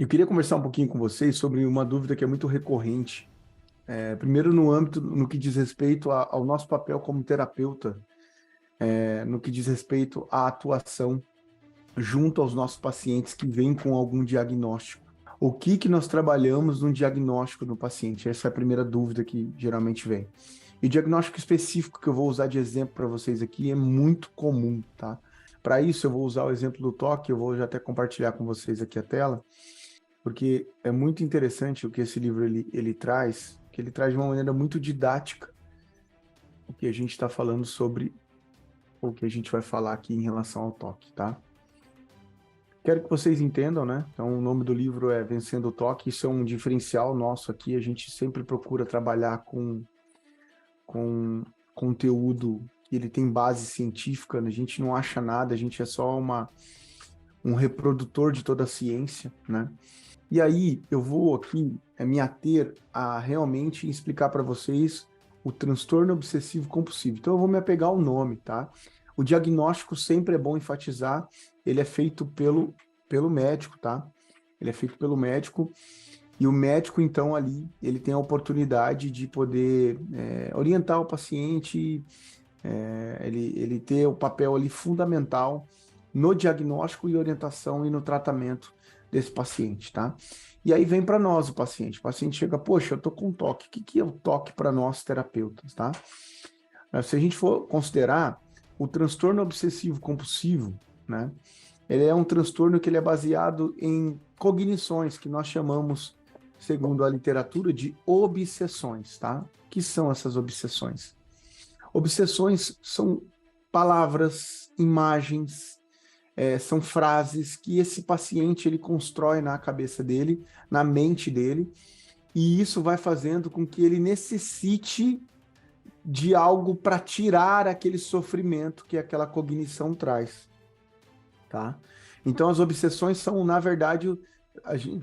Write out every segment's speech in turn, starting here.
Eu queria conversar um pouquinho com vocês sobre uma dúvida que é muito recorrente. Primeiro, no âmbito, no que diz respeito ao nosso papel como terapeuta, no que diz respeito à atuação junto aos nossos pacientes que vêm com algum diagnóstico. O que nós trabalhamos no diagnóstico do paciente? Essa é a primeira dúvida que geralmente vem. E o diagnóstico específico que eu vou usar de exemplo para vocês aqui é muito comum, tá? Para isso, eu vou usar o exemplo do toque, eu vou já até compartilhar com vocês aqui a tela, porque é muito interessante o que esse livro ele traz, que ele traz de uma maneira muito didática o que a gente está falando sobre o que a gente vai falar aqui em relação ao toque, tá? Quero que vocês entendam, né? Então, o nome do livro é Vencendo o Toque, isso é um diferencial nosso aqui, a gente sempre procura trabalhar com conteúdo que ele tem base científica, a gente não acha nada, a gente é só um reprodutor de toda a ciência, né? E aí, eu vou aqui me ater a realmente explicar para vocês o transtorno obsessivo compulsivo. Então, eu vou me apegar ao nome, tá? O diagnóstico sempre é bom enfatizar, ele é feito pelo médico, tá? Ele é feito pelo médico, e o médico, então, ali, ele tem a oportunidade de poder orientar o paciente, ele ter o papel ali fundamental no diagnóstico e orientação e no tratamento desse paciente, tá? E aí vem para nós o paciente. O paciente chega, poxa, eu tô com toque. O que é o toque para nós terapeutas, tá? Se a gente for considerar o transtorno obsessivo compulsivo, né? Ele é um transtorno que ele é baseado em cognições que nós chamamos, segundo a literatura, de obsessões, tá? O que são essas obsessões? Obsessões são palavras, imagens, são frases que esse paciente ele constrói na cabeça dele, na mente dele, e isso vai fazendo com que ele necessite de algo para tirar aquele sofrimento que aquela cognição traz, tá? Então as obsessões são, na verdade,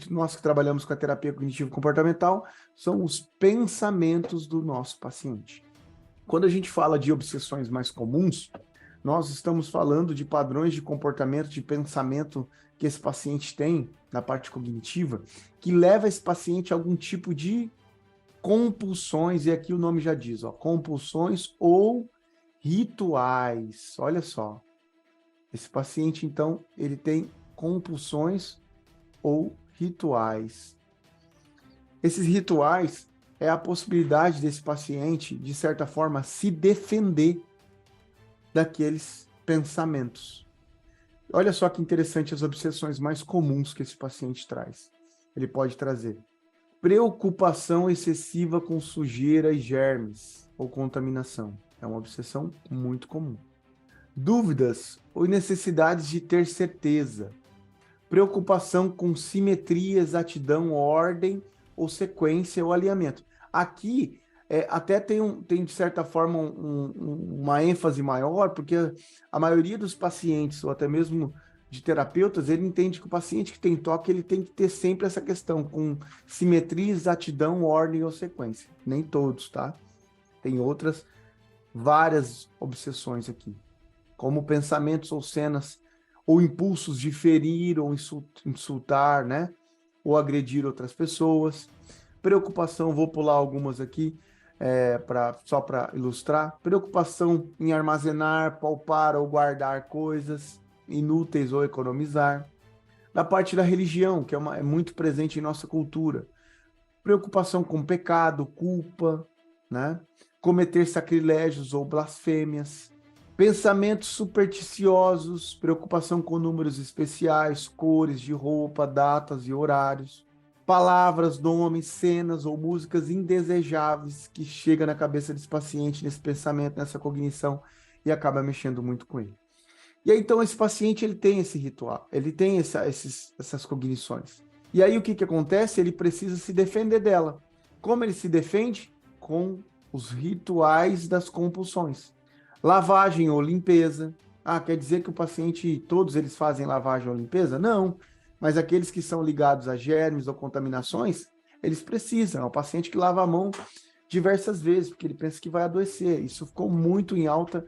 nós que trabalhamos com a terapia cognitivo-comportamental, são os pensamentos do nosso paciente. Quando a gente fala de obsessões mais comuns, nós estamos falando de padrões de comportamento, de pensamento que esse paciente tem na parte cognitiva, que leva esse paciente a algum tipo de compulsões, e aqui o nome já diz, ó, compulsões ou rituais. Olha só, esse paciente, então, ele tem compulsões ou rituais. Esses rituais é a possibilidade desse paciente, de certa forma, se defender daqueles pensamentos. Olha só que interessante as obsessões mais comuns que esse paciente traz. Ele pode trazer preocupação excessiva com sujeira e germes ou contaminação. É uma obsessão muito comum. Dúvidas ou necessidades de ter certeza. Preocupação com simetria, exatidão, ordem ou sequência ou alinhamento. Aqui até tem de certa forma uma ênfase maior, porque a maioria dos pacientes, ou até mesmo de terapeutas, ele entende que o paciente que tem toque, ele tem que ter sempre essa questão com simetria, exatidão, ordem ou sequência. Nem todos, tá? Tem outras, várias obsessões aqui, como pensamentos ou cenas, ou impulsos de ferir ou insultar, né? Ou agredir outras pessoas. Preocupação, vou pular algumas aqui, só para ilustrar. Preocupação em armazenar, poupar ou guardar coisas inúteis ou economizar. Da parte da religião, que é muito presente em nossa cultura. Preocupação com pecado, culpa, né? Cometer sacrilégios ou blasfêmias. Pensamentos supersticiosos, preocupação com números especiais, cores de roupa, datas e horários. Palavras, nomes, cenas ou músicas indesejáveis que chega na cabeça desse paciente, nesse pensamento, nessa cognição e acaba mexendo muito com ele. E aí, então, esse paciente, ele tem esse ritual, ele tem essas cognições. E aí, o que acontece? Ele precisa se defender dela. Como ele se defende? Com os rituais das compulsões. Lavagem ou limpeza. Ah, quer dizer que o paciente, todos eles fazem lavagem ou limpeza? Não. Mas aqueles que são ligados a germes ou contaminações, eles precisam. É o paciente que lava a mão diversas vezes, porque ele pensa que vai adoecer. Isso ficou muito em alta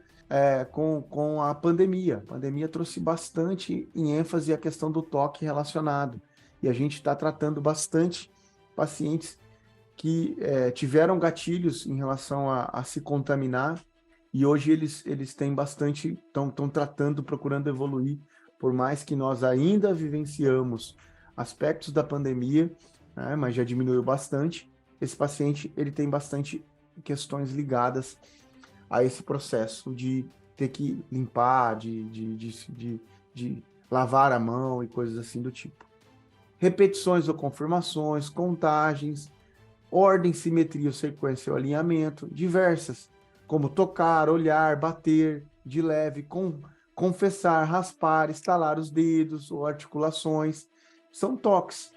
com a pandemia. A pandemia trouxe bastante em ênfase a questão do toque relacionado. e a gente está tratando bastante pacientes que tiveram gatilhos em relação a se contaminar, e hoje eles têm bastante, estão tratando, procurando evoluir, por mais que nós ainda vivenciamos aspectos da pandemia, né, mas já diminuiu bastante. Esse paciente, ele tem bastante questões ligadas a esse processo de ter que limpar, de lavar a mão e coisas assim do tipo. Repetições ou confirmações, contagens, ordem, simetria ou sequência ou alinhamento, diversas, como tocar, olhar, bater, de leve, confessar, raspar, estalar os dedos ou articulações, são toques.